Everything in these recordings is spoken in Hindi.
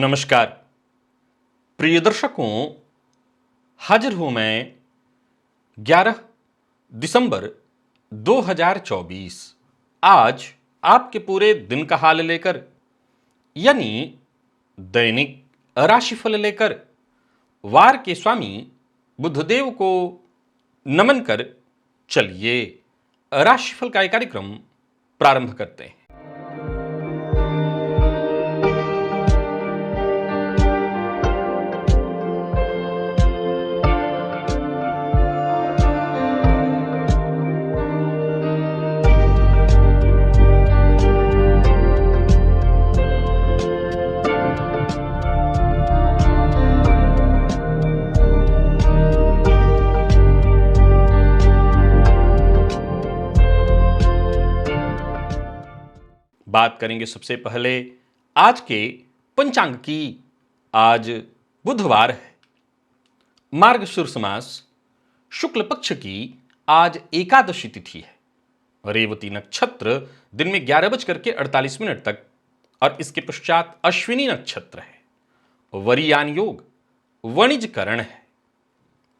नमस्कार प्रिय दर्शकों, हाजिर हूं मैं 11 दिसंबर 2024। आज आपके पूरे दिन का हाल लेकर, यानी दैनिक राशिफल लेकर वार के स्वामी बुधदेव को नमन कर चलिए राशिफल का एक कार्यक्रम प्रारंभ करते हैं। बात करेंगे सबसे पहले आज के पंचांग की। आज बुधवार है, मार्गशीर्ष मास शुक्ल पक्ष की आज एकादशी तिथि है। रेवती नक्षत्र दिन में 11:48 तक और इसके पश्चात अश्विनी नक्षत्र है। वरियान योग वणिजकरण है।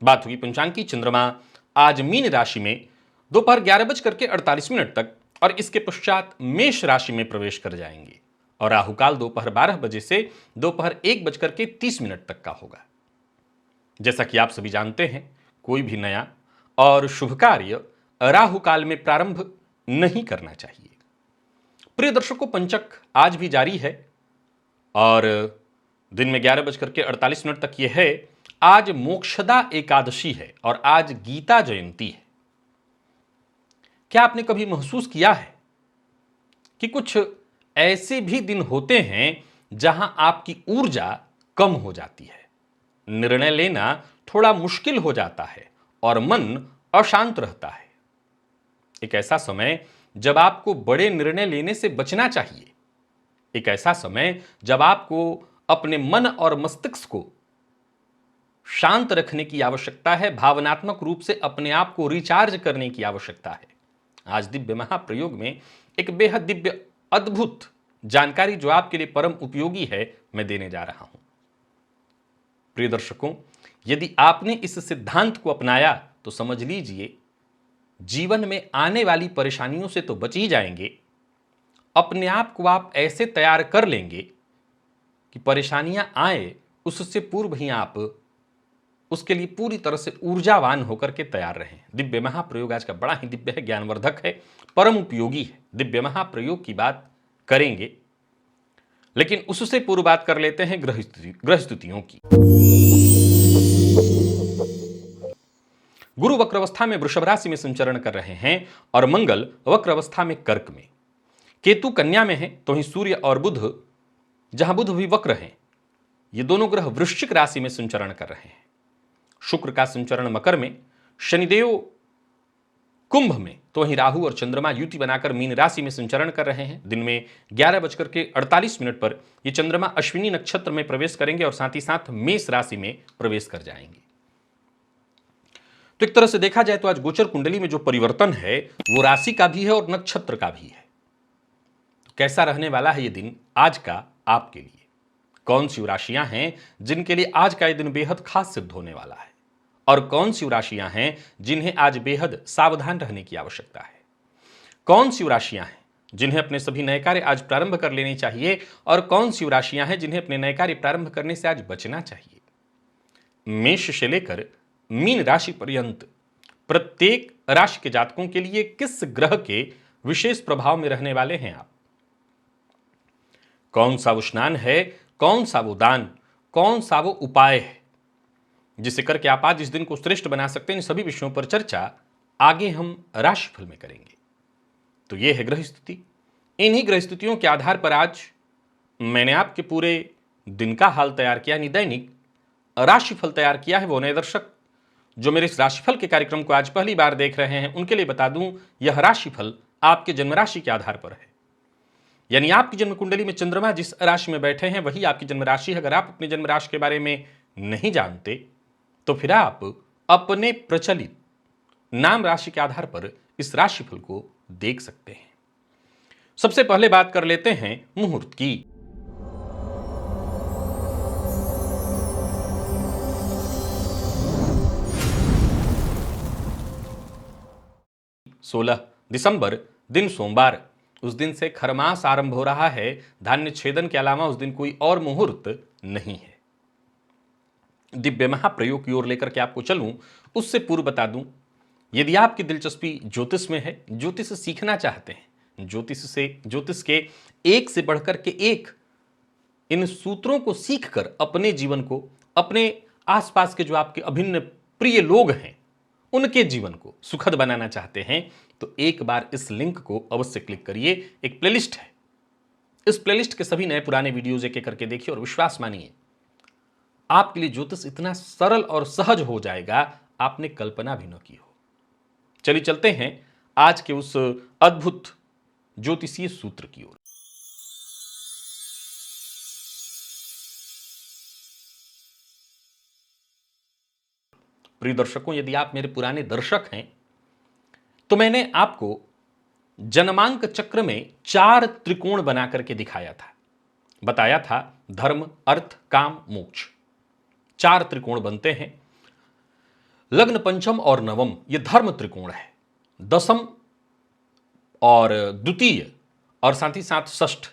बात होगी पंचांग की। चंद्रमा आज मीन राशि में दोपहर 11:48 तक और इसके पश्चात मेष राशि में प्रवेश कर जाएंगे और राहुकाल दोपहर 12 बजे से दोपहर 1:30 तक का होगा। जैसा कि आप सभी जानते हैं, कोई भी नया और शुभ कार्य राहुकाल में प्रारंभ नहीं करना चाहिए। प्रिय दर्शकों, पंचक आज भी जारी है और दिन में 11:48 तक यह है। आज मोक्षदा एकादशी है और आज गीता जयंती है। क्या आपने कभी महसूस किया है कि कुछ ऐसे भी दिन होते हैं जहां आपकी ऊर्जा कम हो जाती है, निर्णय लेना थोड़ा मुश्किल हो जाता है और मन अशांत रहता है। एक ऐसा समय जब आपको बड़े निर्णय लेने से बचना चाहिए। एक ऐसा समय जब आपको अपने मन और मस्तिष्क को शांत रखने की आवश्यकता है, भावनात्मक रूप से अपने आप को रिचार्ज करने की आवश्यकता है। आज दिव्य महाप्रयोग में एक बेहद दिव्य अद्भुत जानकारी जो आपके लिए परम उपयोगी है, मैं देने जा रहा हूं। प्रिय दर्शकों, यदि आपने इस सिद्धांत को अपनाया तो समझ लीजिए जीवन में आने वाली परेशानियों से तो बच ही जाएंगे, अपने आप को आप ऐसे तैयार कर लेंगे कि परेशानियां आए उससे पूर्व ही आप उसके लिए पूरी तरह से ऊर्जावान होकर के तैयार रहें। दिव्य महाप्रयोग आज का बड़ा ही दिव्य है, ज्ञानवर्धक है, परम उपयोगी है। दिव्य महाप्रयोग की बात करेंगे, लेकिन उससे पूर्व बात कर लेते हैं ग्रह स्थितियों की। गुरु वक्र अवस्था में वृषभ राशि में संचरण कर रहे हैं और मंगल वक्र अवस्था में कर्क में। केतु कन्या में है, तो वहीं सूर्य और बुध, जहां बुध भी वक्र हैं, ये दोनों ग्रह वृश्चिक राशि में संचरण कर रहे हैं। शुक्र का संचरण मकर में, शनिदेव कुंभ में, तो वहीं राहु और चंद्रमा युति बनाकर मीन राशि में संचरण कर रहे हैं। दिन में 11:48 पर ये चंद्रमा अश्विनी नक्षत्र में प्रवेश करेंगे और साथ ही साथ मेष राशि में प्रवेश कर जाएंगे। तो एक तरह से देखा जाए तो आज गोचर कुंडली में जो परिवर्तन है वो राशि का भी है और नक्षत्र का भी है। तो कैसा रहने वाला है ये दिन आज का आपके लिए? कौन सी राशियां हैं जिनके लिए आज का ये दिन बेहद खास सिद्ध होने वाला है और कौन सी राशियां हैं जिन्हें आज बेहद सावधान रहने की आवश्यकता है? कौन सी राशियां हैं जिन्हें अपने सभी नए कार्य आज प्रारंभ कर लेने चाहिए और कौन सी राशियां हैं जिन्हें अपने नए कार्य प्रारंभ करने से आज बचना चाहिए? मेष से लेकर मीन राशि पर्यंत प्रत्येक राशि के जातकों के लिए किस ग्रह के विशेष प्रभाव में रहने वाले हैं आप? कौन सा वो स्नान है, कौन सा वो दान, कौन सा वो उपाय है जिसे करके आप आज इस दिन को श्रेष्ठ बना सकते हैं? इन सभी विषयों पर चर्चा आगे हम राशिफल में करेंगे। तो यह है ग्रह स्थिति। इन्हीं ग्रह स्थितियों के आधार पर आज मैंने आपके पूरे दिन का हाल तैयार किया, यानी दैनिक राशिफल तैयार किया है। वो नए दर्शक जो मेरे इस राशिफल के कार्यक्रम को आज पहली बार देख रहे हैं, उनके लिए बता दूं, यह राशिफल आपके जन्म राशि के आधार पर है। यानी आपकी जन्म कुंडली में चंद्रमा जिस राशि में बैठे हैं वही आपकी जन्म राशि है। अगर आप अपनी जन्म राशि के बारे में नहीं जानते तो फिर आप अपने प्रचलित नाम राशि के आधार पर इस राशिफल को देख सकते हैं। सबसे पहले बात कर लेते हैं मुहूर्त की। 16 दिसंबर, दिन सोमवार। उस दिन से खरमास आरंभ हो रहा है। धान्य छेदन के अलावा उस दिन कोई और मुहूर्त नहीं है। दिव्य महाप्रयोग की ओर लेकर के आपको चलूं, उससे पूर्व बता दूं, यदि आपकी दिलचस्पी ज्योतिष में है, ज्योतिष सीखना चाहते हैं, ज्योतिष के एक से बढ़कर के एक इन सूत्रों को सीखकर अपने जीवन को, अपने आसपास के जो आपके अभिन्न प्रिय लोग हैं, उनके जीवन को सुखद बनाना चाहते हैं, तो एक बार इस लिंक को अवश्य क्लिक करिए। एक प्लेलिस्ट है, इस प्लेलिस्ट के सभी नए पुराने वीडियोज एक एक करके देखिए और विश्वास मानिए, आपके लिए ज्योतिष इतना सरल और सहज हो जाएगा, आपने कल्पना भी न की हो। चलिए चलते हैं आज के उस अद्भुत ज्योतिषीय सूत्र की ओर। प्रिय दर्शकों, यदि आप मेरे पुराने दर्शक हैं तो मैंने आपको जन्मांक चक्र में 4 त्रिकोण बना करके दिखाया था। बताया था धर्म, अर्थ, काम, मोक्ष, 4 त्रिकोण बनते हैं। लग्न, पंचम और नवम ये धर्म त्रिकोण है। दसम और द्वितीय और साथ ही साथ षष्ठ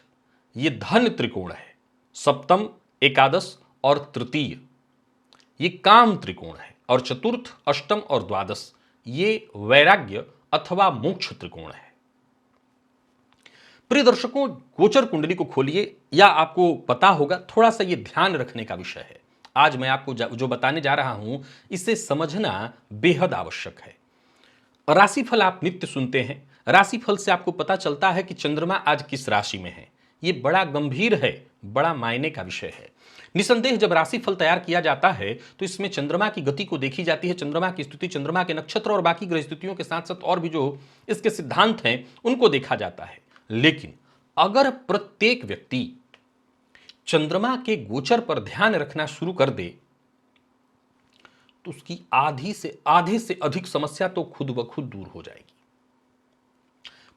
ये धन त्रिकोण है। सप्तम, एकादश और तृतीय ये काम त्रिकोण है। और चतुर्थ, अष्टम और द्वादश ये वैराग्य अथवा मोक्ष त्रिकोण है। प्रिय दर्शकों, गोचर कुंडली को खोलिए, या आपको पता होगा, थोड़ा सा ये ध्यान रखने का विषय है। आज मैं आपको जो बताने जा रहा हूं, इसे समझना बेहद आवश्यक है। राशिफल आप नित्य सुनते हैं। राशिफल से आपको पता चलता है कि चंद्रमा आज किस राशि में है। ये बड़ा गंभीर है, बड़ा मायने का विषय है। निसंदेह जब राशिफल तैयार किया जाता है तो इसमें चंद्रमा की गति को देखी जाती है, चंद्रमा की स्थिति, चंद्रमा के नक्षत्र और बाकी ग्रह स्थितियों के साथ साथ और भी जो इसके सिद्धांत हैं उनको देखा जाता है। लेकिन अगर प्रत्येक व्यक्ति चंद्रमा के गोचर पर ध्यान रखना शुरू कर दे तो उसकी आधे से अधिक समस्या तो खुद ब खुद दूर हो जाएगी।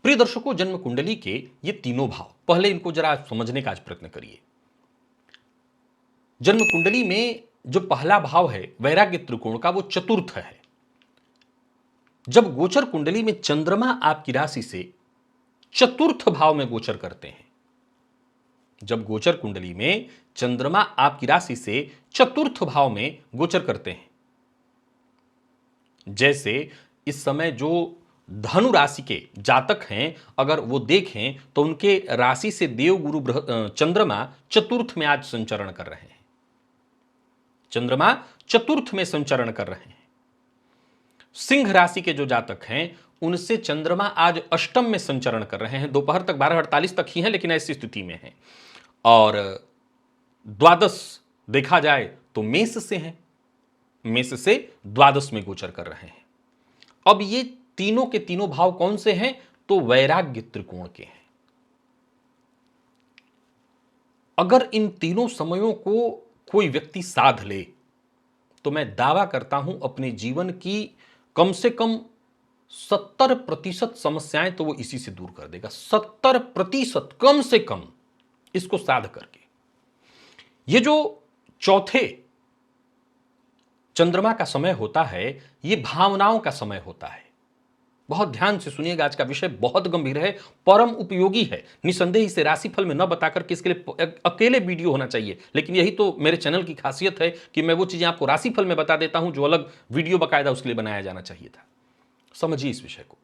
प्रिय दर्शकों, जन्म कुंडली के ये तीनों भाव, पहले इनको जरा समझने का आज प्रयत्न करिए। जन्म कुंडली में जो पहला भाव है वैराग्य त्रिकोण का, वो चतुर्थ है। जब गोचर कुंडली में चंद्रमा आपकी राशि से चतुर्थ भाव में गोचर करते हैं, जब गोचर कुंडली में चंद्रमा आपकी राशि से चतुर्थ भाव में गोचर करते हैं, जैसे इस समय जो धनु राशि के जातक हैं, अगर वो देखें तो उनके राशि से देवगुरु चंद्रमा चतुर्थ में आज संचरण कर रहे हैं। चंद्रमा चतुर्थ में संचरण कर रहे हैं। सिंह राशि के जो जातक हैं उनसे चंद्रमा आज अष्टम में संचरण कर रहे हैं। दोपहर तक 12:48 तक ही है, लेकिन ऐसी स्थिति में है। और द्वादश देखा जाए तो मेष से है, मेष से द्वादश में गोचर कर रहे हैं। अब ये तीनों के तीनों भाव कौन से हैं? तो वैराग्य त्रिकोण के हैं। अगर इन तीनों समयों को कोई व्यक्ति साध ले तो मैं दावा करता हूं अपने जीवन की कम से कम 70% समस्याएं तो वो इसी से दूर कर देगा। 70% कम से कम इसको साध करके। ये जो चौथे चंद्रमा का समय होता है, ये भावनाओं का समय होता है। बहुत ध्यान से सुनिएगा, आज का विषय बहुत गंभीर है, परम उपयोगी है। निसंदेह इसे राशिफल में न बताकर के इसके लिए अकेले वीडियो होना चाहिए, लेकिन यही तो मेरे चैनल की खासियत है कि मैं वो चीजें आपको राशिफल में बता देता हूं जो अलग वीडियो बाकायदा उसके लिए बनाया जाना चाहिए था। समझिए इस विषय को।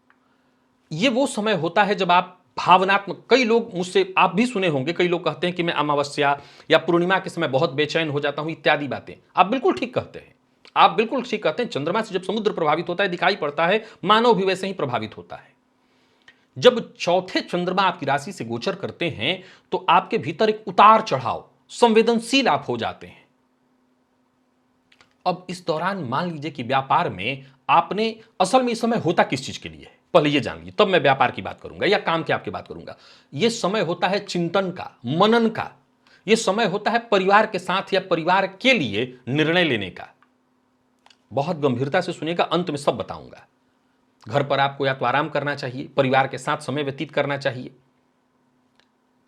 ये वो समय होता है जब आप भावनात्मक, कई लोग मुझसे, आप भी सुने होंगे, कई लोग कहते हैं कि मैं अमावस्या या पूर्णिमा के समय बहुत बेचैन हो जाता हूं इत्यादि बातें। आप बिल्कुल ठीक कहते हैं, आप बिल्कुल ठीक कहते हैं। चंद्रमा से जब समुद्र प्रभावित होता है दिखाई पड़ता है, मानव भी वैसे ही प्रभावित होता है। जब चौथे चंद्रमा आपकी राशि से गोचर करते हैं तो आपके भीतर एक उतार चढ़ाव, संवेदनशील आप हो जाते हैं। अब इस दौरान मान लीजिए कि व्यापार में आपने, असल में इस समय होता किस चीज के लिए है पहले ये जान लीजिए, तब मैं व्यापार की बात करूंगा या काम की आपकी बात करूंगा। यह समय होता है चिंतन का, मनन का। यह समय होता है परिवार के साथ या परिवार के लिए निर्णय लेने का। बहुत गंभीरता से सुनिएगा, अंत में सब बताऊंगा। घर पर आपको या तो आराम करना चाहिए, परिवार के साथ समय व्यतीत करना चाहिए,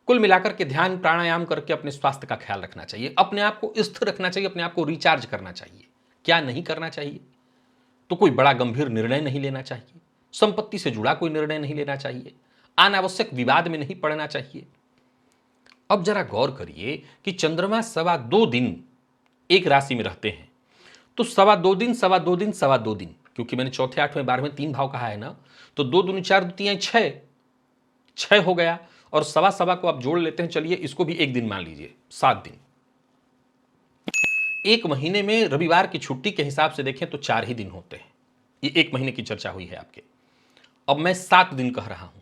कुल मिलाकर के ध्यान प्राणायाम करके अपने स्वास्थ्य का ख्याल रखना चाहिए, अपने आप को स्थिर रखना चाहिए, अपने आप को रिचार्ज करना चाहिए। क्या नहीं करना चाहिए? तो कोई बड़ा गंभीर निर्णय नहीं लेना चाहिए, संपत्ति से जुड़ा कोई निर्णय नहीं लेना चाहिए, अनावश्यक विवाद में नहीं पड़ना चाहिए। अब जरा गौर करिए कि चंद्रमा 2.25 दिन एक राशि में रहते हैं, तो 2.25 दिन, 2.25 दिन, 2.25 दिन, क्योंकि मैंने चौथे, 8वें, 12वें 3 भाव कहा है ना, तो 2 दूनी 4, 2 तियां 6, 6 हो गया। और सवा सवा को आप जोड़ लेते हैं, चलिए इसको भी एक दिन मान लीजिए, 7 दिन। एक महीने में रविवार की छुट्टी के हिसाब से देखें तो 4 ही दिन होते हैं। ये एक महीने की चर्चा हुई है आपके। अब मैं 7 दिन कह रहा हूं।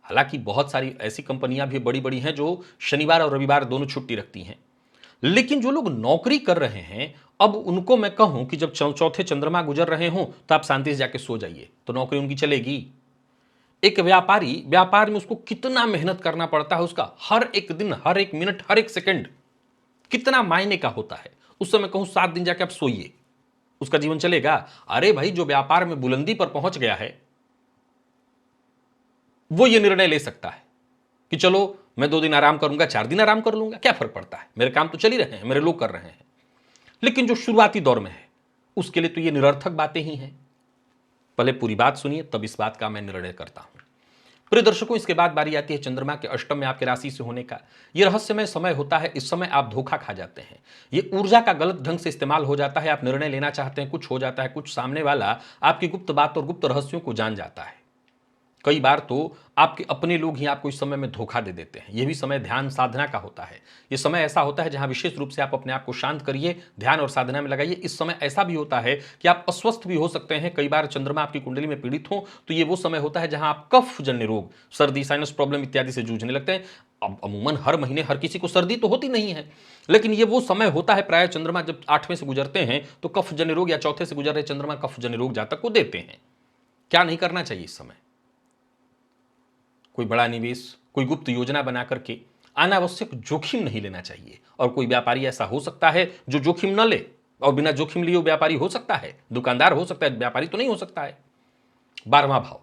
हालांकि बहुत सारी ऐसी कंपनियां भी बड़ी बड़ी हैं जो शनिवार और रविवार दोनों छुट्टी रखती हैं, लेकिन जो लोग नौकरी कर रहे हैं, अब उनको मैं कहूं कि जब चौथे चंद्रमा गुजर रहे हों तो आप शांति से जाके सो जाइए, तो नौकरी उनकी चलेगी। एक व्यापारी, व्यापार में उसको कितना मेहनत करना पड़ता है, उसका हर एक दिन, हर एक मिनट, हर एक सेकंड कितना मायने का होता है। उस समय कहूं 7 दिन जाके आप सोइए, उसका जीवन चलेगा? अरे भाई, जो व्यापार में बुलंदी पर पहुंच गया है वो ये निर्णय ले सकता है कि चलो मैं 2 दिन आराम करूंगा, 4 दिन आराम कर लूंगा, क्या फर्क पड़ता है, मेरे काम तो चल ही रहे हैं, मेरे लोग कर रहे हैं। लेकिन जो शुरुआती दौर में है उसके लिए तो ये निरर्थक बातें ही हैं। पहले पूरी बात सुनिए, तब इस बात का मैं निर्णय करता हूं। प्रिय दर्शकों, इसके बाद बारी आती है चंद्रमा के अष्टम में आपके राशि से होने का। यह रहस्यमय समय होता है। इस समय आप धोखा खा जाते हैं, ये ऊर्जा का गलत ढंग से इस्तेमाल हो जाता है। आप निर्णय लेना चाहते हैं, कुछ हो जाता है, कुछ सामने वाला आपकी गुप्त बात और गुप्त रहस्यों को जान जाता है। कई बार तो आपके अपने लोग ही आपको इस समय में धोखा दे देते हैं। यह भी समय ध्यान साधना का होता है। यह समय ऐसा होता है जहां विशेष रूप से आप अपने आप को शांत करिए, ध्यान और साधना में लगाइए। इस समय ऐसा भी होता है कि आप अस्वस्थ भी हो सकते हैं। कई बार चंद्रमा आपकी कुंडली में पीड़ित हो तो ये वो समय होता है जहां आप कफ जन्य रोग, सर्दी, साइनस प्रॉब्लम इत्यादि से जूझने लगते हैं। अब अमूमन हर महीने हर किसी को सर्दी तो होती नहीं है, लेकिन ये वो समय होता है प्राय चंद्रमा जब 8वें से गुजरते हैं तो कफ जन्य रोग, या चौथे से गुजर रहे चंद्रमा कफ जन्य रोग जातक को देते हैं। क्या नहीं करना चाहिए इस समय? कोई बड़ा निवेश, कोई गुप्त योजना बना करके अनावश्यक जोखिम नहीं लेना चाहिए। और कोई व्यापारी ऐसा हो सकता है जो जोखिम न ले, और बिना जोखिम लिए व्यापारी हो सकता है, दुकानदार हो सकता है, व्यापारी तो नहीं हो सकता है। 12वां भाव,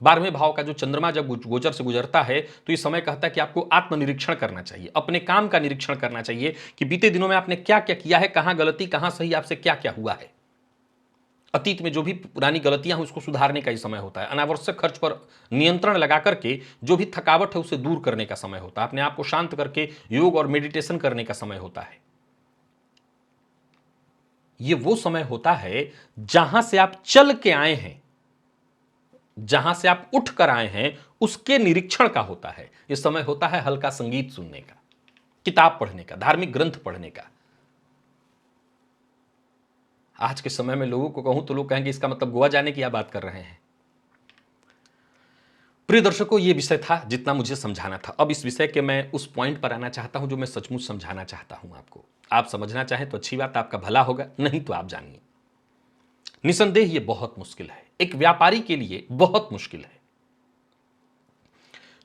12वें भाव का जो चंद्रमा जब गोचर से गुजरता है तो ये समय कहता है कि आपको आत्मनिरीक्षण करना चाहिए, अपने काम का निरीक्षण करना चाहिए कि बीते दिनों में आपने क्या क्या किया है, कहां गलती, कहां सही, आपसे क्या क्या हुआ है। अतीत में जो भी पुरानी गलतियां हैं उसको सुधारने का ही समय होता है। अनावश्यक खर्च पर नियंत्रण लगा करके जो भी थकावट है उसे दूर करने का समय होता है। अपने आप को शांत करके योग और मेडिटेशन करने का समय होता है। यह वो समय होता है जहां से आप चल के आए हैं, जहां से आप उठ कर आए हैं, उसके निरीक्षण का होता है। यह समय होता है हल्का संगीत सुनने का, किताब पढ़ने का, धार्मिक ग्रंथ पढ़ने का। आज के समय में लोगों को कहूं तो लोग कहेंगे इसका मतलब गोवा जाने की आप बात कर रहे हैं। प्रिय दर्शकों, यह विषय था जितना मुझे समझाना था। अब इस विषय के मैं उस पॉइंट पर आना चाहता हूं जो मैं सचमुच समझाना चाहता हूं आपको। आप समझना चाहें तो अच्छी बात, आपका भला होगा, नहीं तो आप जानिए। निसंदेह यह बहुत मुश्किल है, एक व्यापारी के लिए बहुत मुश्किल है।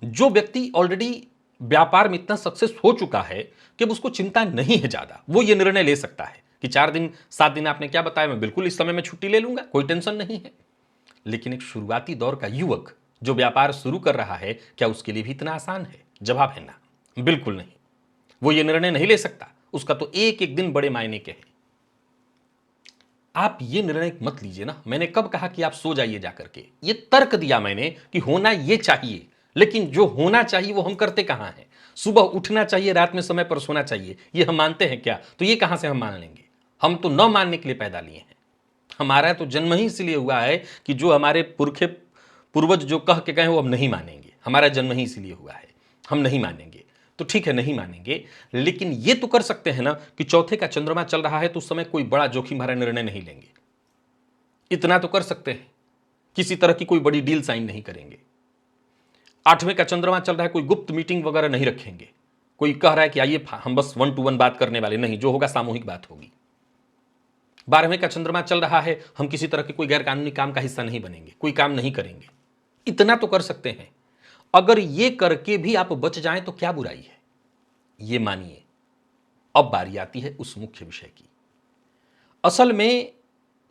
जो व्यक्ति ऑलरेडी व्यापार में इतना सक्सेस हो चुका है कि अब उसको चिंता नहीं है ज्यादा, वो ये निर्णय ले सकता है कि 4 दिन 7 दिन आपने क्या बताया, मैं बिल्कुल इस समय में छुट्टी ले लूंगा, कोई टेंशन नहीं है। लेकिन एक शुरुआती दौर का युवक जो व्यापार शुरू कर रहा है, क्या उसके लिए भी इतना आसान है? जवाब है ना, बिल्कुल नहीं। वो ये निर्णय नहीं ले सकता, उसका तो एक एक दिन बड़े मायने के हैं। आप ये निर्णय मत लीजिए ना। मैंने कब कहा कि आप सो जाइए जाकर के? ये तर्क दिया मैंने कि होना ये चाहिए, लेकिन जो होना चाहिए वो हम करते कहां हैं? सुबह उठना चाहिए, रात में समय पर सोना चाहिए, ये हम मानते हैं क्या? तो ये कहां से हम मान लेंगे? हम तो न मानने के लिए पैदा लिए हैं। हमारा तो जन्म ही इसलिए हुआ है कि जो हमारे पुरखे पूर्वज जो कह के गए वो हम नहीं मानेंगे। हमारा जन्म ही इसलिए हुआ है, हम नहीं मानेंगे। तो ठीक है, नहीं मानेंगे, लेकिन ये तो कर सकते हैं ना कि चौथे का चंद्रमा चल रहा है तो उस समय कोई बड़ा जोखिम भरा निर्णय नहीं लेंगे। इतना तो कर सकते हैं, किसी तरह की कोई बड़ी डील साइन नहीं करेंगे। 8वें का चंद्रमा चल रहा है, कोई गुप्त मीटिंग वगैरह नहीं रखेंगे। कोई कह रहा है कि आइए हम बस 1 to 1 बात करने वाले नहीं, जो होगा सामूहिक बात होगी। 12वें का चंद्रमा चल रहा है, हम किसी तरह के कोई गैर कानूनी काम का हिस्सा नहीं बनेंगे, कोई काम नहीं करेंगे। इतना तो कर सकते हैं। अगर ये करके भी आप बच जाएं तो क्या बुराई है, ये मानिए। अब बारी आती है उस मुख्य विषय की। असल में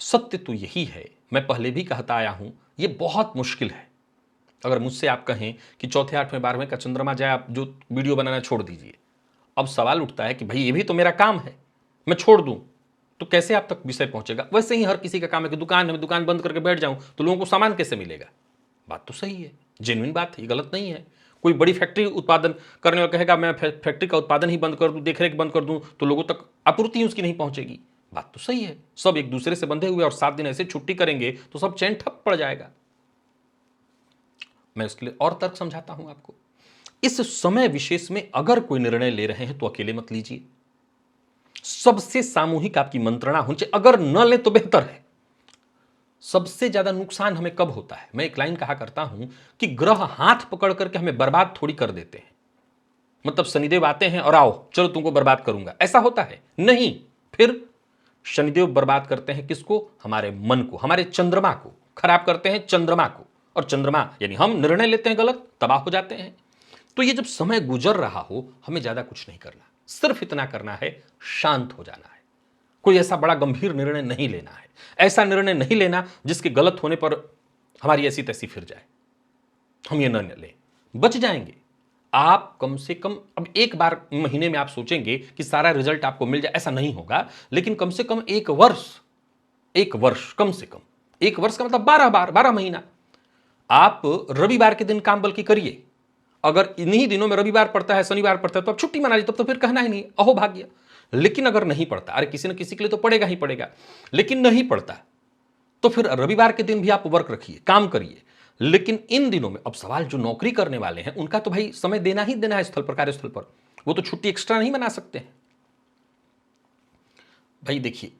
सत्य तो यही है, मैं पहले भी कहता आया हूं, यह बहुत मुश्किल है। अगर मुझसे आप कहें कि चौथे, 8वें, 12वें का चंद्रमा जाए, आप जो वीडियो बनाना छोड़ दीजिए। अब सवाल उठता है कि भाई ये भी तो मेरा काम है, मैं छोड़ दूं तो कैसे आप तक विषय पहुंचेगा? वैसे ही हर किसी का काम है कि दुकान है, मैं दुकान बंद करके बैठ जाऊं तो लोगों को सामान कैसे मिलेगा? बात तो सही है, जेन्युइन बात है, ये गलत नहीं है। कोई बड़ी फैक्ट्री उत्पादन करने वाला कहेगा मैं फैक्ट्री का उत्पादन ही बंद कर दूं, देखरेख बंद कर दूं, तो लोगों तक आपूर्ति ही उसकी नहीं पहुंचेगी। बात तो सही है, सब एक दूसरे से बंधे हुए और 7 दिन ऐसे छुट्टी करेंगे तो सब चैन ठप पड़ जाएगा। मैं उसके लिए और तर्क समझाता हूं आपको। इस समय विशेष में अगर कोई निर्णय ले रहे हैं तो अकेले मत लीजिए, सबसे सामूहिक आपकी मंत्रणा होनी चाहिए। अगर न ले तो बेहतर है। सबसे ज्यादा नुकसान हमें कब होता है? मैं एक लाइन कहा करता हूं कि ग्रह हाथ पकड़ करके हमें बर्बाद थोड़ी कर देते हैं। मतलब शनिदेव आते हैं और आओ चलो तुमको बर्बाद करूंगा, ऐसा होता है नहीं। फिर शनिदेव बर्बाद करते हैं किसको? हमारे मन को, हमारे चंद्रमा को खराब करते हैं, चंद्रमा को। और चंद्रमा यानी हम निर्णय लेते हैं गलत, तबाह हो जाते हैं। तो ये जब समय गुजर रहा हो, हमें ज्यादा कुछ नहीं करना, सिर्फ इतना करना है, शांत हो जाना है। कोई ऐसा बड़ा गंभीर निर्णय नहीं लेना है, ऐसा निर्णय नहीं लेना जिसके गलत होने पर हमारी ऐसी तैसी फिर जाए। हम ये न लें, बच जाएंगे। आप कम से कम अब एक बार महीने में आप सोचेंगे कि सारा रिजल्ट आपको मिल जाए, ऐसा नहीं होगा। लेकिन कम से कम एक वर्ष, एक वर्ष कम से कम, एक वर्ष का मतलब 12 बार, 12 महीना आप रविवार के दिन काम बल्कि करिए। अगर इन्हीं दिनों में रविवार पड़ता है, शनिवार पड़ता है, तो आप छुट्टी मना लीजिए, तब तो फिर कहना ही नहीं, अहो भाग्य। लेकिन अगर नहीं पड़ता, अरे किसी न किसी के लिए तो पड़ेगा ही पड़ेगा, लेकिन नहीं पड़ता तो फिर रविवार के दिन भी आप वर्क रखिए, काम करिए। लेकिन इन दिनों में अब सवाल जो नौकरी करने वाले हैं उनका तो भाई समय देना ही देना है स्थल पर, कार्यस्थल पर। वो तो छुट्टी एक्स्ट्रा नहीं बना सकते हैं। भाई देखिए,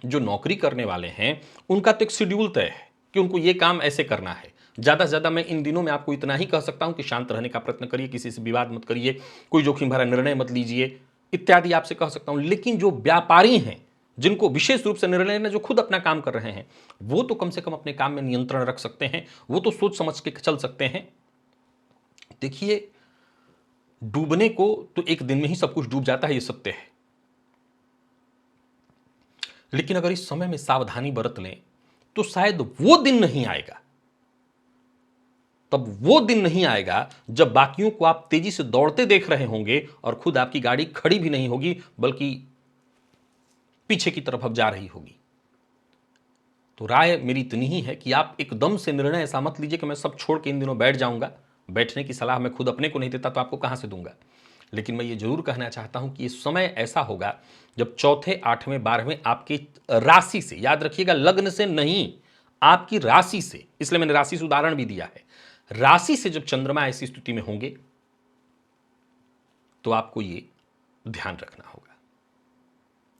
जो नौकरी करने वाले हैं उनका तो एक शेड्यूल तय है कि उनको ये काम ऐसे करना है। ज्यादा से ज्यादा मैं इन दिनों में आपको इतना ही कह सकता हूं कि शांत रहने का प्रयत्न करिए, किसी से विवाद मत करिए, कोई जोखिम भरा निर्णय मत लीजिए, इत्यादि आपसे कह सकता हूं। लेकिन जो व्यापारी हैं, जिनको विशेष रूप से निर्णय लेना, जो खुद अपना काम कर रहे हैं, वो तो कम से कम अपने काम में नियंत्रण रख सकते हैं, वो तो सोच समझ के चल सकते हैं। देखिए, डूबने को तो एक दिन में ही सब कुछ डूब जाता है, ये सत्य है। लेकिन अगर इस समय में सावधानी बरत लें तो शायद वो दिन नहीं आएगा, तब वो दिन नहीं आएगा जब बाकियों को आप तेजी से दौड़ते देख रहे होंगे और खुद आपकी गाड़ी खड़ी भी नहीं होगी, बल्कि पीछे की तरफ अब जा रही होगी। तो राय मेरी इतनी ही है कि आप एकदम से निर्णय ऐसा मत लीजिए कि मैं सब छोड़ के इन दिनों बैठ जाऊंगा। बैठने की सलाह मैं खुद अपने को नहीं देता तो आपको कहां से दूंगा। लेकिन मैं ये जरूर कहना चाहता हूं कि इस समय ऐसा होगा जब चौथे, 8वें, 12वें आपकी राशि से, याद रखिएगा लग्न से नहीं, आपकी राशि से, इसलिए मैंने राशि से उदाहरण भी दिया है, राशि से जब चंद्रमा ऐसी स्थिति में होंगे तो आपको ये ध्यान रखना होगा।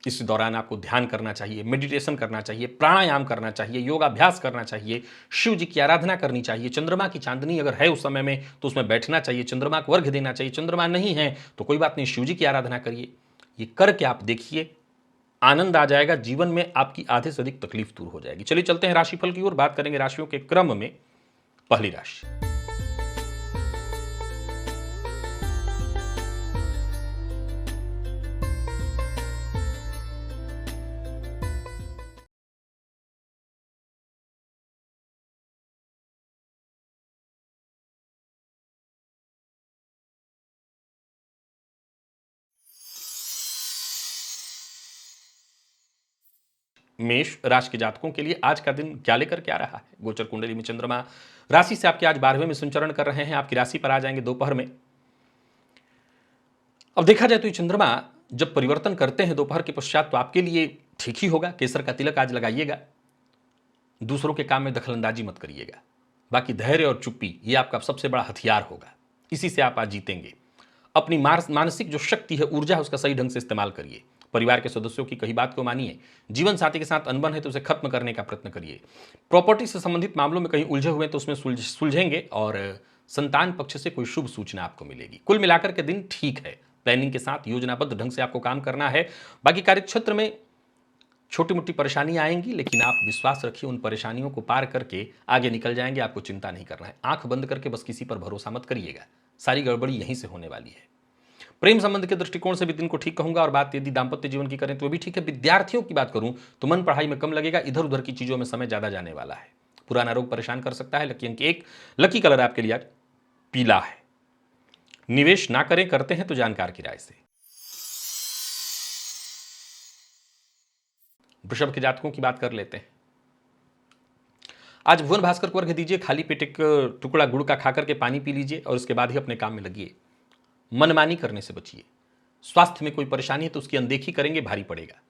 इस दौरान आपको ध्यान करना चाहिए, मेडिटेशन करना चाहिए, प्राणायाम करना चाहिए, योगाभ्यास करना चाहिए, शिव जी की आराधना करनी चाहिए। चंद्रमा की चांदनी अगर है उस समय में तो उसमें बैठना चाहिए, चंद्रमा को अर्घ्य देना चाहिए। चंद्रमा नहीं है तो कोई बात नहीं, शिव जी की आराधना करिए। ये करके आप देखिए, आनंद आ जाएगा जीवन में, आपकी आधे से अधिक तकलीफ दूर हो जाएगी। चलिए चलते हैं राशिफल की ओर, बात करेंगे राशियों के क्रम में। पहली राशि, मेष राशि के जातकों के लिए आज का दिन क्या लेकर के आ रहा है? गोचर कुंडली में चंद्रमा राशि से आपके आज 12वें में संचरण कर रहे हैं, आपकी राशि पर आ जाएंगे दोपहर में। अब देखा जाए तो ये चंद्रमा जब परिवर्तन करते हैं दोपहर के पश्चात तो आपके लिए ठीक ही होगा। केसर का तिलक आज लगाइएगा, दूसरों के काम में दखलंदाजी मत करिएगा। बाकी धैर्य और चुप्पी ये आपका सबसे बड़ा हथियार होगा, इसी से आप आज जीतेंगे। अपनी मानसिक जो शक्ति है, ऊर्जा है, उसका सही ढंग से इस्तेमाल करिए। परिवार के सदस्यों की कही बात को मानिए। जीवन साथी के साथ अनबन है तो उसे खत्म करने का प्रयत्न करिए। प्रॉपर्टी से संबंधित मामलों में कहीं उलझे हुए तो उसमें सुलझेंगे और संतान पक्ष से कोई शुभ सूचना आपको मिलेगी। कुल मिलाकर के दिन ठीक है। प्लानिंग के साथ योजनाबद्ध ढंग से आपको काम करना है। बाकी कार्यक्षेत्र में छोटी मोटी परेशानियां आएंगी, लेकिन आप विश्वास रखिए, उन परेशानियों को पार करके आगे निकल जाएंगे। आपको चिंता नहीं करना है। आंख बंद करके बस किसी पर भरोसा मत करिएगा, सारी गड़बड़ी यहीं से होने वाली है। प्रेम संबंध के दृष्टिकोण से भी दिन को ठीक कहूंगा। और बात यदि दाम्पत्य जीवन की करें तो भी ठीक है। विद्यार्थियों की बात करूं तो मन पढ़ाई में कम लगेगा, इधर उधर की चीजों में समय ज्यादा जाने वाला है। पुराना रोग परेशान कर सकता है। लकी अंक 1, लकी कलर आपके लिए आज पीला है। निवेश ना करें, करते हैं तो जानकार की राय से। वृषभ के जातकों की बात कर लेते हैं। आज भुवन भास्कर को अर्घ्य दीजिए, खाली पेट एक टुकड़ा गुड़ का खाकर के पानी पी लीजिए और उसके बाद ही अपने काम में लगिए। मनमानी करने से बचिए। स्वास्थ्य में कोई परेशानी है तो उसकी अनदेखी करेंगे, भारी पड़ेगा।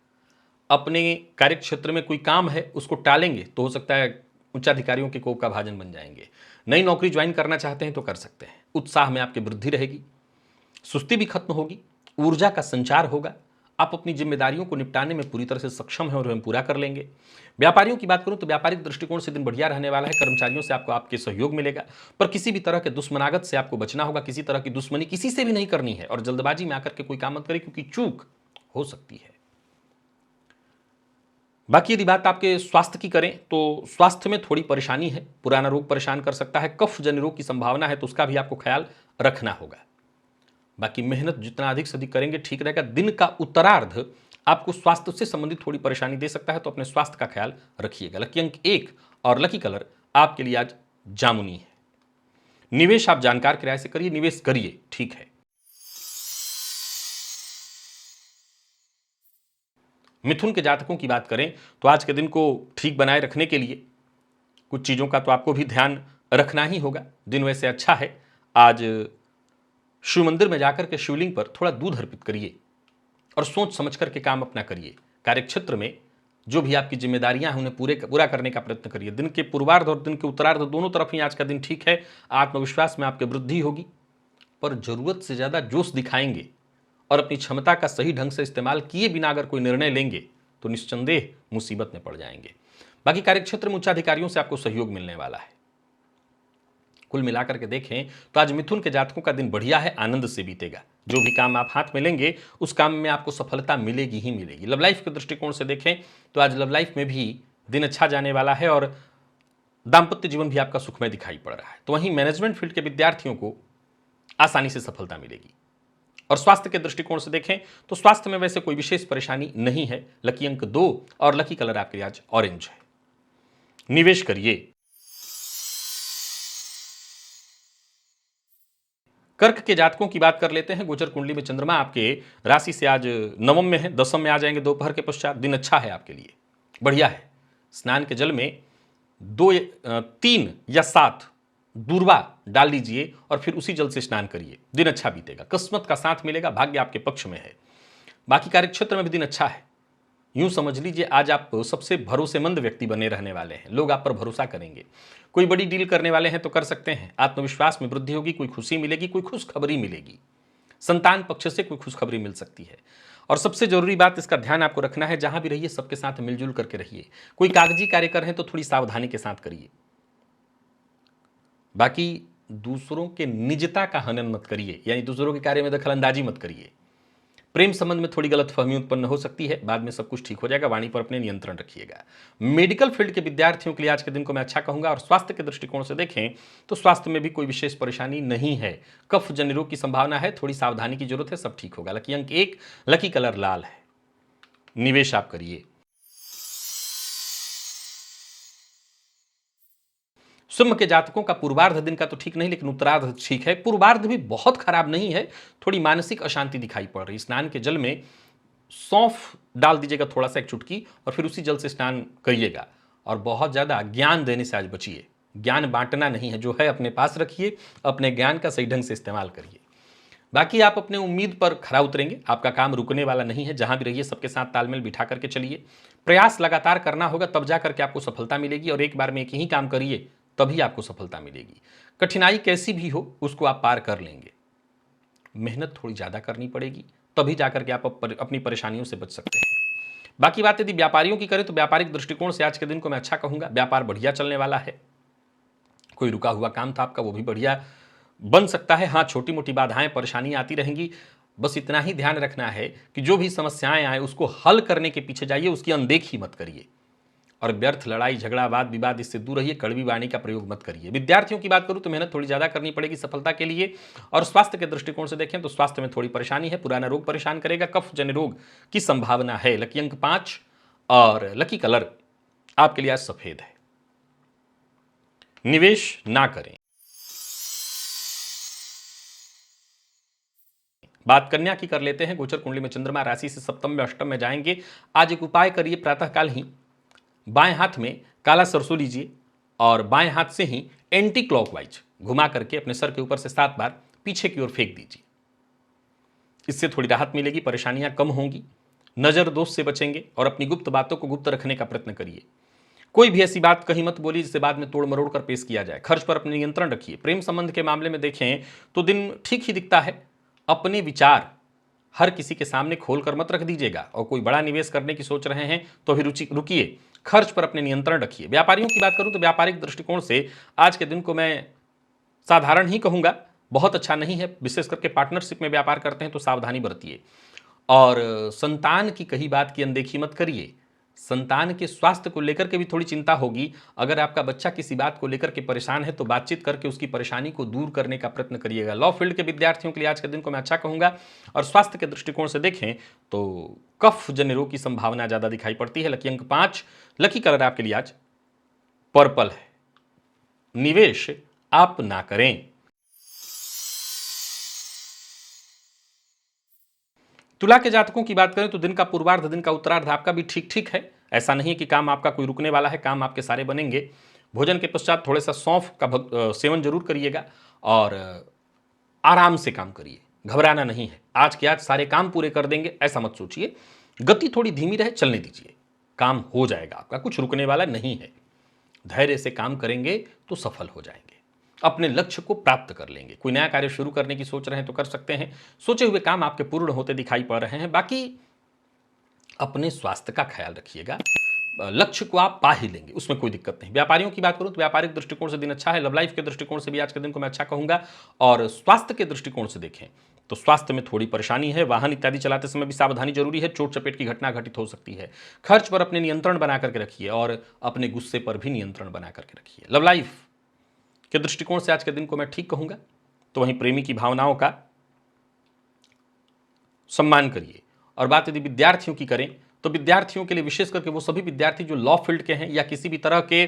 अपने कार्य क्षेत्र में कोई काम है उसको टालेंगे तो हो सकता है उच्चाधिकारियों के कोप का भाजन बन जाएंगे। नई नौकरी ज्वाइन करना चाहते हैं तो कर सकते हैं। उत्साह में आपकी वृद्धि रहेगी, सुस्ती भी खत्म होगी, ऊर्जा का संचार होगा। आप अपनी जिम्मेदारियों को निपटाने में पूरी तरह से सक्षम हैं और हम पूरा कर लेंगे। व्यापारियों की बात करूं तो व्यापारिक दृष्टिकोण से दिन बढ़िया रहने वाला है। कर्मचारियों से आपको आपके सहयोग मिलेगा, पर किसी भी तरह के दुश्मनागत से आपको बचना होगा। किसी तरह की दुश्मनी किसी से भी नहीं करनी है और जल्दबाजी में आकर के कोई काम मत करें क्योंकि चूक हो सकती है। बाकी यदि बात आपके स्वास्थ्य की करें तो स्वास्थ्य में थोड़ी परेशानी है, पुराना रोग परेशान कर सकता है, कफ जन्य रोग की संभावना है तो उसका भी आपको ख्याल रखना होगा। बाकी मेहनत जितना अधिक से अधिक करेंगे ठीक रहेगा। दिन का उत्तरार्ध आपको स्वास्थ्य से संबंधित थोड़ी परेशानी दे सकता है तो अपने स्वास्थ्य का ख्याल रखिएगा। लकी अंक 1 और लकी कलर आपके लिए आज जामुनी है। निवेश आप जानकार किराए से करिए, निवेश करिए, ठीक है। मिथुन के जातकों की बात करें तो आज के दिन को ठीक बनाए रखने के लिए कुछ चीज़ों का तो आपको भी ध्यान रखना ही होगा। दिन वैसे अच्छा है। आज शिव मंदिर में जाकर के शिवलिंग पर थोड़ा दूध अर्पित करिए और सोच समझ करके काम अपना करिए। कार्यक्षेत्र में जो भी आपकी जिम्मेदारियां हैं उन्हें पूरा करने का प्रयत्न करिए। दिन के पूर्वार्ध और दिन के उत्तरार्ध दोनों तरफ ही आज का दिन ठीक है। आत्मविश्वास में आपकी वृद्धि होगी, पर जरूरत से ज़्यादा जोश दिखाएंगे और अपनी क्षमता का सही ढंग से इस्तेमाल किए बिना अगर कोई निर्णय लेंगे तो निस्संदेह मुसीबत में पड़ जाएंगे। बाकी कार्यक्षेत्र में उच्चाधिकारियों से आपको सहयोग मिलने वाला है। कुल मिलाकर के देखें तो आज मिथुन के जातकों का दिन बढ़िया है, आनंद से बीतेगा। जो भी काम आप हाथ में लेंगे उस काम में आपको सफलता मिलेगी ही मिलेगी। लव लाइफ के दृष्टिकोण से देखें तो आज लव लाइफ में भी दिन अच्छा जाने वाला है और दाम्पत्य जीवन भी आपका सुखमय दिखाई पड़ रहा है। तो वहीं मैनेजमेंट फील्ड के विद्यार्थियों को आसानी से सफलता मिलेगी। और स्वास्थ्य के दृष्टिकोण से देखें तो स्वास्थ्य में वैसे कोई विशेष परेशानी नहीं है। लकी अंक 2 और लकी कलर आपके लिए आज ऑरेंज है। निवेश करिए। कर्क के जातकों की बात कर लेते हैं। गोचर कुंडली में चंद्रमा आपके राशि से आज नवम में है, दसम में आ जाएंगे दोपहर के पश्चात। दिन अच्छा है आपके लिए, बढ़िया है। स्नान के जल में 2, 3 या 7 दूर्वा डाल लीजिए और फिर उसी जल से स्नान करिए। दिन अच्छा बीतेगा, किस्मत का साथ मिलेगा, भाग्य आपके पक्ष में है। बाकी कार्यक्षेत्र में भी दिन अच्छा है। यूं समझ लीजिए आज आप सबसे भरोसेमंद व्यक्ति बने रहने वाले हैं। लोग आप पर भरोसा करेंगे। कोई बड़ी डील करने वाले हैं तो कर सकते हैं। आत्मविश्वास में वृद्धि होगी, कोई खुशी मिलेगी, कोई खुशखबरी मिलेगी। संतान पक्ष से कोई खुशखबरी मिल सकती है। और सबसे जरूरी बात, इसका ध्यान आपको रखना है, जहां भी रहिए सबके साथ मिलजुल करके रहिए। कोई कागजी कार्य कर रहे हैं तो थोड़ी सावधानी के साथ करिए। बाकी दूसरों के निजता का हनन मत करिए, यानी दूसरों के कार्य में दखल अंदाजी मत करिए। प्रेम संबंध में थोड़ी गलतफहमी उत्पन्न हो सकती है, बाद में सब कुछ ठीक हो जाएगा। वाणी पर अपने नियंत्रण रखिएगा। मेडिकल फील्ड के विद्यार्थियों के लिए आज के दिन को मैं अच्छा कहूंगा। और स्वास्थ्य के दृष्टिकोण से देखें तो स्वास्थ्य में भी कोई विशेष परेशानी नहीं है। कफ जन्य रोग की संभावना है, थोड़ी सावधानी की जरूरत है, सब ठीक होगा। लकी अंक 1, लकी कलर लाल है। निवेश आप करिए। सिंह के जातकों का पूर्वार्ध दिन का तो ठीक नहीं, लेकिन उत्तरार्ध ठीक है। पूर्वार्ध भी बहुत खराब नहीं है, थोड़ी मानसिक अशांति दिखाई पड़ रही। स्नान के जल में सौंफ डाल दीजिएगा थोड़ा सा, एक चुटकी, और फिर उसी जल से स्नान करिएगा। और बहुत ज़्यादा ज्ञान देने से आज बचिए। ज्ञान बांटना नहीं है, जो है अपने पास रखिए, अपने ज्ञान का सही ढंग से इस्तेमाल करिए। बाकी आप अपने उम्मीद पर खरा उतरेंगे, आपका काम रुकने वाला नहीं है। जहां भी रहिए सबके साथ तालमेल बिठा करके चलिए। प्रयास लगातार करना होगा, तब जा करके आपको सफलता मिलेगी। और एक बार में एक ही काम करिए, तभी आपको सफलता मिलेगी। कठिनाई कैसी भी हो उसको आप पार कर लेंगे। मेहनत थोड़ी ज़्यादा करनी पड़ेगी, तभी जाकर के आप अपनी परेशानियों से बच सकते हैं। बाकी बात यदि व्यापारियों की करें तो व्यापारिक दृष्टिकोण से आज के दिन को मैं अच्छा कहूँगा। व्यापार बढ़िया चलने वाला है। कोई रुका हुआ काम था आपका, वो भी बढ़िया बन सकता है। हाँ, छोटी मोटी बाधाएं परेशानियां आती रहेंगी। बस इतना ही ध्यान रखना है कि जो भी समस्याएं आए उसको हल करने के पीछे जाइए, उसकी अनदेखी मत करिए। और व्यर्थ लड़ाई झगड़ा वाद विवाद इससे दूर रहिए। कड़वी वाणी का प्रयोग मत करिए। विद्यार्थियों की बात करूं तो मेहनत थोड़ी ज्यादा करनी पड़ेगी सफलता के लिए। और स्वास्थ्य के दृष्टिकोण से देखें तो स्वास्थ्य में थोड़ी परेशानी है। पुराना रोग परेशान करेगा, कफ जन्य रोग की संभावना है। लकी अंक 5 और लकी कलर आपके लिए आज सफेद है। निवेश ना करें। बात कन्या की कर लेते हैं। गोचर कुंडली में चंद्रमा राशि से सप्तम में अष्टम में जाएंगे। आज एक उपाय करिए, प्रातःकाल ही बाएं हाथ में काला सरसों लीजिए और बाएं हाथ से ही एंटी क्लॉकवाइज घुमा करके अपने सर के ऊपर से 7 बार पीछे की ओर फेंक दीजिए। इससे थोड़ी राहत मिलेगी, परेशानियां कम होंगी, नजर दोष से बचेंगे और अपनी गुप्त बातों को गुप्त रखने का प्रयत्न करिए। कोई भी ऐसी बात कहीं मत बोलिए जिसे बाद में तोड़ मरोड़ कर पेश किया जाए। खर्च पर अपने नियंत्रण रखिए। प्रेम संबंध के मामले में देखें तो दिन ठीक ही दिखता है। अपने विचार हर किसी के सामने खोल कर मत रख दीजिएगा और कोई बड़ा निवेश करने की सोच रहे हैं तो अभी रुकिए। खर्च पर अपने नियंत्रण रखिए। व्यापारियों की बात करूं तो व्यापारिक दृष्टिकोण से आज के दिन को मैं साधारण ही कहूंगा, बहुत अच्छा नहीं है। विशेष करके पार्टनरशिप में व्यापार करते हैं तो सावधानी बरतिए और संतान की कही बात की अनदेखी मत करिए। संतान के स्वास्थ्य को लेकर के भी थोड़ी चिंता होगी। अगर आपका बच्चा किसी बात को लेकर के परेशान है तो बातचीत करके उसकी परेशानी को दूर करने का प्रयत्न करिएगा। लॉ फील्ड के विद्यार्थियों के लिए आज के दिन को मैं अच्छा कहूंगा और स्वास्थ्य के दृष्टिकोण से देखें तो कफ जन्य रोग की संभावना ज्यादा दिखाई पड़ती है। लकी अंक 5, लकी कलर आपके लिए आज पर्पल है। निवेश आप ना करें। तुला के जातकों की बात करें तो दिन का पूर्वार्ध, दिन का उत्तरार्ध आपका भी ठीक ठीक है। ऐसा नहीं है कि काम आपका कोई रुकने वाला है, काम आपके सारे बनेंगे। भोजन के पश्चात थोड़ा सा सौंफ का सेवन जरूर करिएगा और आराम से काम करिए। घबराना नहीं है। आज के आज सारे काम पूरे कर देंगे ऐसा मत सोचिए। गति थोड़ी धीमी रहे, चलने दीजिए, काम हो जाएगा आपका, कुछ रुकने वाला नहीं है। धैर्य से काम करेंगे तो सफल हो जाएंगे, अपने लक्ष्य को प्राप्त कर लेंगे। कोई नया कार्य शुरू करने की सोच रहे हैं तो कर सकते हैं। सोचे हुए काम आपके पूर्ण होते दिखाई पड़ रहे हैं। बाकी अपने स्वास्थ्य का ख्याल रखिएगा। लक्ष्य को आप पा ही लेंगे, उसमें कोई दिक्कत नहीं। व्यापारियों की बात करूं तो व्यापारिक दृष्टिकोण से दिन अच्छा है। लव लाइफ के दृष्टिकोण से भी आज के दिन को मैं अच्छा कहूंगा और स्वास्थ्य के दृष्टिकोण से देखें तो स्वास्थ्य में थोड़ी परेशानी है। वाहन इत्यादि चलाते समय भी सावधानी जरूरी है। चोट चपेट की घटना घटित हो सकती है। खर्च पर अपने नियंत्रण बना करके रखिए और अपने गुस्से पर भी नियंत्रण बना करके रखिए। लव लाइफ के दृष्टिकोण से आज के दिन को मैं ठीक कहूंगा तो वहीं प्रेमी की भावनाओं का सम्मान करिए। और बात यदि विद्यार्थियों की करें तो विद्यार्थियों के लिए विशेष करके वो सभी विद्यार्थी जो लॉ फील्ड के हैं या किसी भी तरह के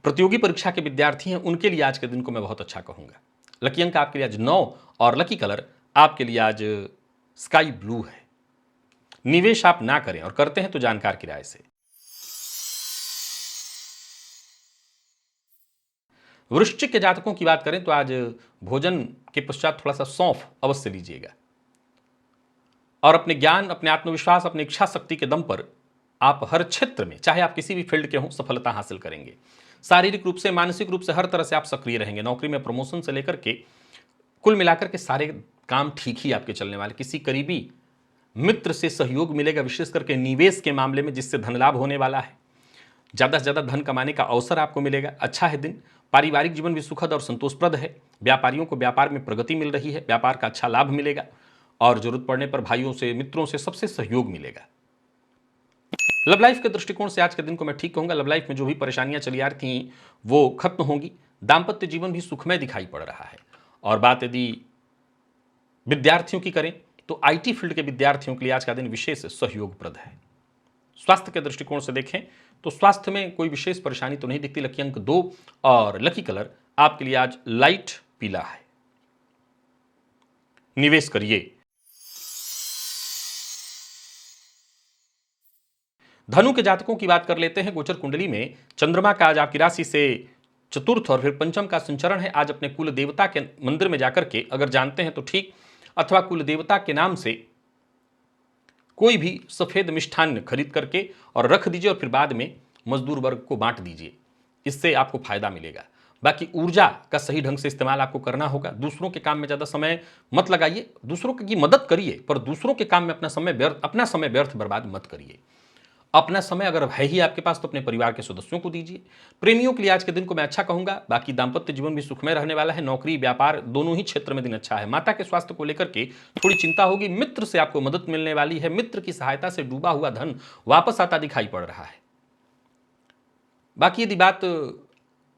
प्रतियोगी परीक्षा के विद्यार्थी हैं, उनके लिए आज के दिन को मैं बहुत अच्छा कहूंगा। लकी अंक आपके लिए आज 9 और लकी कलर आपके लिए आज स्काई ब्लू है। निवेश आप ना करें और करते हैं तो जानकार की राय से। वृश्चिक के जातकों की बात करें तो आज भोजन के पश्चात थोड़ा सा सौंफ अवश्य लीजिएगा और अपने ज्ञान, अपने आत्मविश्वास, अपनी इच्छा शक्ति के दम पर आप हर क्षेत्र में, चाहे आप किसी भी फील्ड के हों, सफलता हासिल करेंगे। शारीरिक रूप से, मानसिक रूप से, हर तरह से आप सक्रिय रहेंगे। नौकरी में प्रमोशन से लेकर के कुल मिलाकर के सारे काम ठीक ही आपके चलने वाले। किसी करीबी मित्र से सहयोग मिलेगा, विशेष करके निवेश के मामले में, जिससे धन लाभ होने वाला है। ज़्यादा से ज़्यादा धन कमाने का अवसर आपको मिलेगा। अच्छा है दिन। पारिवारिक जीवन भी सुखद और संतोषप्रद है। व्यापारियों को व्यापार में प्रगति मिल रही है, व्यापार का अच्छा लाभ मिलेगा और जरूरत पड़ने पर भाइयों से, मित्रों से, सबसे सहयोग मिलेगा। लव लाइफ के दृष्टिकोण से आज के दिन को मैं ठीक कहूंगा। लव लाइफ में जो भी परेशानियां चली आ रही थी वो खत्म होंगी। दाम्पत्य जीवन भी सुखमय दिखाई पड़ रहा है। और बात यदि विद्यार्थियों की करें तो आईटी फील्ड के विद्यार्थियों के लिए आज का दिन विशेष सहयोगप्रद है। स्वास्थ्य के दृष्टिकोण से देखें तो स्वास्थ्य में कोई विशेष परेशानी तो नहीं दिखती। लकी अंक 2 और लकी कलर आपके लिए आज लाइट पीला है। निवेश करिए। धनु के जातकों की बात कर लेते हैं। गोचर कुंडली में चंद्रमा का आज आपकी राशि से चतुर्थ और फिर पंचम का संचरण है। आज अपने कुल देवता के मंदिर में जाकर के, अगर जानते हैं तो ठीक, अथवा कुल देवता के नाम से कोई भी सफेद मिष्ठान्न खरीद करके और रख दीजिए और फिर बाद में मजदूर वर्ग को बांट दीजिए। इससे आपको फायदा मिलेगा। बाकी ऊर्जा का सही ढंग से इस्तेमाल आपको करना होगा। दूसरों के काम में ज़्यादा समय मत लगाइए। दूसरों की मदद करिए पर दूसरों के काम में अपना समय व्यर्थ बर्बाद मत करिए। अपना समय अगर है ही आपके पास तो अपने परिवार के सदस्यों को दीजिए। प्रेमियों के लिए आज के दिन को मैं अच्छा कहूंगा। बाकी दाम्पत्य जीवन भी सुखमय रहने वाला है। नौकरी, व्यापार, दोनों ही क्षेत्र में दिन अच्छा है। माता के स्वास्थ्य को लेकर के थोड़ी चिंता होगी। मित्र से आपको मदद मिलने वाली है। मित्र की सहायता से डूबा हुआ धन वापस आता दिखाई पड़ रहा है। बाकी यदि बात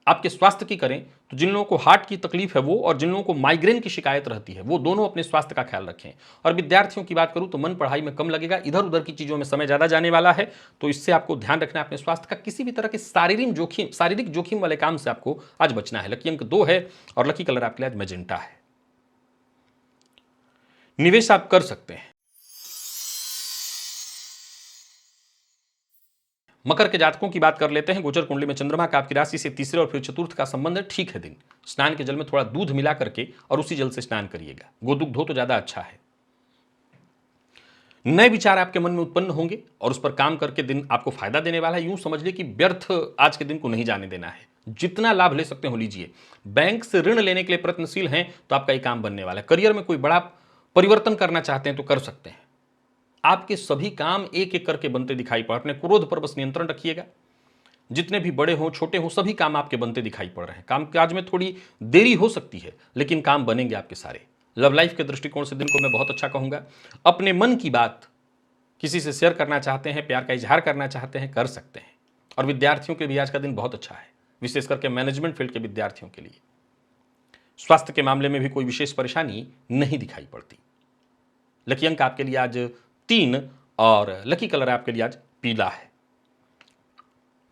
आपके स्वास्थ्य की करें तो जिन लोगों को हार्ट की तकलीफ है वो, और जिन लोगों को माइग्रेन की शिकायत रहती है वो, दोनों अपने स्वास्थ्य का ख्याल रखें। और विद्यार्थियों की बात करूं तो मन पढ़ाई में कम लगेगा। इधर उधर की चीजों में समय ज्यादा जाने वाला है, तो इससे आपको ध्यान रखना है अपने स्वास्थ्य का। किसी भी तरह के शारीरिक जोखिम वाले काम से आपको आज बचना है। लकी अंक 2 है और लकी कलर आपके लिए आज मैजेंटा है। निवेश आप कर सकते हैं। मकर के जातकों की बात कर लेते हैं। गोचर कुंडली में चंद्रमा का आपकी राशि से तीसरे और फिर चतुर्थ का संबंध है। ठीक है दिन। स्नान के जल में थोड़ा दूध मिला करके और उसी जल से स्नान करिएगा। गोदुग्ध हो तो ज्यादा अच्छा है। नए विचार आपके मन में उत्पन्न होंगे और उस पर काम करके दिन आपको फायदा देने वाला है। यूं समझ ले कि व्यर्थ आज के दिन को नहीं जाने देना है। जितना लाभ ले सकते हो लीजिए। बैंक से ऋण लेने के लिए प्रयत्नशील हैं तो आपका ये काम बनने वाला है। करियर में कोई बड़ा परिवर्तन करना चाहते हैं तो कर सकते हैं। आपके सभी काम एक एक करके बनते दिखाई पड़ रहे हैं। क्रोध पर बस नियंत्रण रखिएगा। जितने भी बड़े हों छोटे हों सभी काम आपके बनते दिखाई पड़ रहे हैं। कामकाज में थोड़ी देरी हो सकती है लेकिन काम बनेंगे आपके सारे। लव लाइफ के दृष्टिकोण से दिन को मैं बहुत अच्छा कहूंगा। अपने मन की बात किसी से शेयर करना चाहते हैं, प्यार का इजहार करना चाहते हैं, कर सकते हैं। और विद्यार्थियों के भी आज का दिन बहुत अच्छा है, विशेष करके मैनेजमेंट फील्ड के विद्यार्थियों के लिए। स्वास्थ्य के मामले में भी कोई विशेष परेशानी नहीं दिखाई पड़ती। लकी अंक आपके लिए आज 3 और लकी कलर आपके लिए आज पीला है।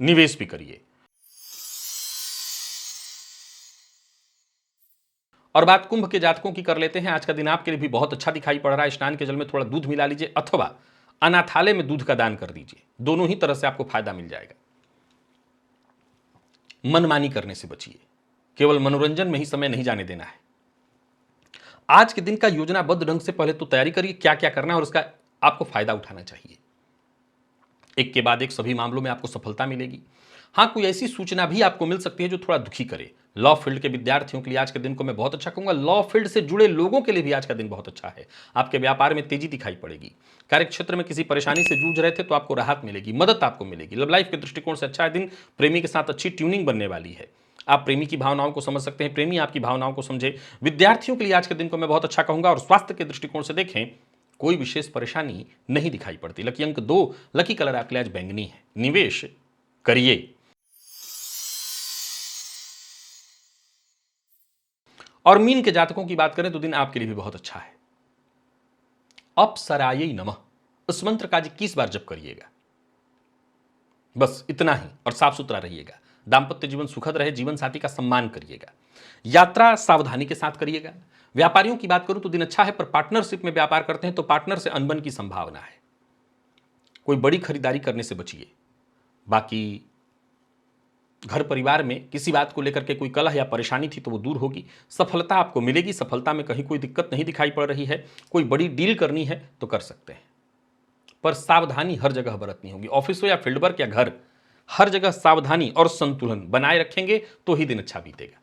निवेश भी करिए। और बात कुंभ के जातकों की कर लेते हैं। आज का दिन आपके लिए भी बहुत अच्छा दिखाई पड़ रहा है। स्नान के जल में थोड़ा दूध मिला लीजिए अथवा अनाथालय में दूध का दान कर दीजिए। दोनों ही तरह से आपको फायदा मिल जाएगा। मनमानी करने से बचिए। केवल मनोरंजन में ही समय नहीं जाने देना है। आज के दिन का योजनाबद्ध ढंग से पहले तो तैयारी करिए क्या क्या करना है और उसका आपको फायदा उठाना चाहिए। एक के बाद एक सभी मामलों में आपको सफलता मिलेगी। हाँ, कोई ऐसी सूचना भी आपको मिल सकती है जो थोड़ा दुखी करे। लॉ फील्ड के विद्यार्थियों के लिए आज के दिन को मैं बहुत अच्छा कहूंगा। लॉ फील्ड से जुड़े लोगों के लिए भी आज का दिन बहुत अच्छा है। आपके व्यापार में तेजी दिखाई पड़ेगी। कार्यक्षेत्र में किसी परेशानी से जूझ रहे थे तो आपको राहत मिलेगी, मदद आपको मिलेगी। लव लाइफ के दृष्टिकोण से अच्छा दिन। प्रेमी के साथ अच्छी ट्यूनिंग बनने वाली है। आप प्रेमी की भावनाओं को समझ सकते हैं, प्रेमी आपकी भावनाओं को समझे। विद्यार्थियों के लिए आज के दिन को मैं बहुत अच्छा कहूंगा। और स्वास्थ्य के दृष्टिकोण से देखें कोई विशेष परेशानी नहीं दिखाई पड़ती। लकी अंक 2, लकी कलर आपके लिए आज बैंगनी है। निवेश करिए। और मीन के जातकों की बात करें तो दिन आपके लिए भी बहुत अच्छा है। अपसरायै नमः इस मंत्र का 21 बार जप करिएगा। बस इतना ही। और साफ सुथरा रहिएगा। दाम्पत्य जीवन सुखद रहे। जीवन साथी का सम्मान करिएगा। यात्रा सावधानी के साथ करिएगा। व्यापारियों की बात करूं तो दिन अच्छा है, पर पार्टनरशिप में व्यापार करते हैं तो पार्टनर से अनबन की संभावना है। कोई बड़ी खरीदारी करने से बचिए। बाकी घर परिवार में किसी बात को लेकर के कोई कलह या परेशानी थी तो वो दूर होगी। सफलता आपको मिलेगी। सफलता में कहीं कोई दिक्कत नहीं दिखाई पड़ रही है। कोई बड़ी डील करनी है तो कर सकते हैं, पर सावधानी हर जगह बरतनी होगी। ऑफिस हो या फील्ड वर्क या घर, हर जगह सावधानी और संतुलन बनाए रखेंगे तो ही दिन अच्छा बीतेगा।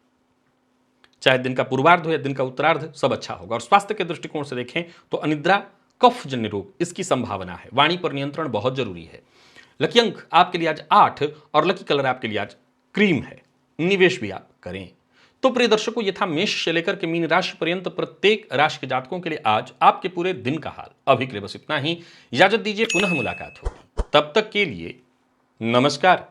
चाहे दिन का पूर्वार्ध हो या दिन का उत्तरार्ध, सब अच्छा होगा। और स्वास्थ्य के दृष्टिकोण से देखें तो अनिद्रा, कफ जन्य रोग, इसकी संभावना है। वाणी पर नियंत्रण बहुत जरूरी है। लकी अंक आपके लिए आज 8 और लकी कलर आपके लिए आज क्रीम है। निवेश भी आप करें। तो प्रिय दर्शकों, ये था मेष से लेकर के मीन राशि पर्यंत प्रत्येक राशि के जातकों के लिए आज आपके पूरे दिन का हाल। अभी के लिए बस इतना ही। इजाजत दीजिए, पुनः मुलाकात होगी। तब तक के लिए नमस्कार।